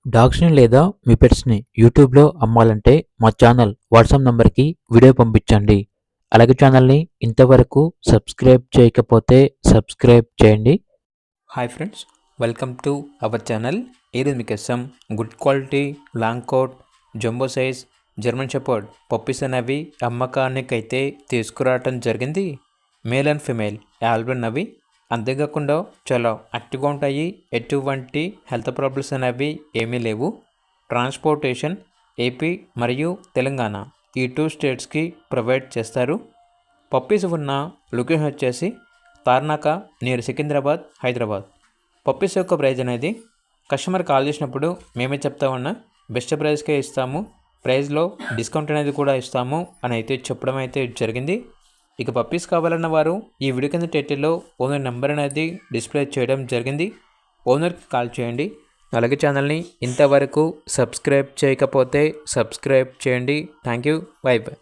డాగ్స్‌ని లేదా మీ పెట్స్‌ని యూట్యూబ్‌లో అమ్మాలంటే మా ఛానల్ వాట్సాప్ నంబర్‌కి వీడియో పంపించండి. అలాగే ఛానల్‌ని ఇంతవరకు సబ్స్క్రైబ్ చేయకపోతే సబ్స్క్రైబ్ చేయండి. Hi friends, welcome to our channel. ఈరోజు మీకోసం good quality long coat jumbo size German shepherd puppies అనేవి అమ్మకానికైతే తీసుకురావటం జరిగింది. మేల్ అండ్ ఫిమేల్ ఆల్బన్ అవి. అంతేకాకుండా చాలా యాక్టివ్గా ఉంటాయి. ఎటువంటి హెల్త్ ప్రాబ్లమ్స్ అనేవి ఏమీ లేవు. ట్రాన్స్పోర్టేషన్ ఏపీ మరియు తెలంగాణ ఈ 2 స్టేట్స్కి ప్రొవైడ్ చేస్తారు. పప్పీస్ ఉన్న లొకేషన్ వచ్చేసి తార్నాక నియర్ సికింద్రాబాద్, హైదరాబాద్. పప్పీస్ యొక్క ప్రైజ్ అనేది కస్టమర్ కాల్ చేసినప్పుడు మేమే చెప్తామన్నా బెస్ట్ ప్రైస్కే ఇస్తాము, ప్రైస్లో డిస్కౌంట్ అనేది కూడా ఇస్తాము అని అయితే చెప్పడం అయితే జరిగింది. ఇక పప్పీస్ కావాలన్న వారు ఈ వీడియో కింద టైటిల్లో ఓనర్ నెంబర్ అనేది డిస్ప్లే చేయడం జరిగింది. ఓనర్కి కాల్ చేయండి. అలాగే ఛానల్ని ఇంతవరకు సబ్స్క్రైబ్ చేయకపోతే సబ్స్క్రైబ్ చేయండి. Thank you. By by.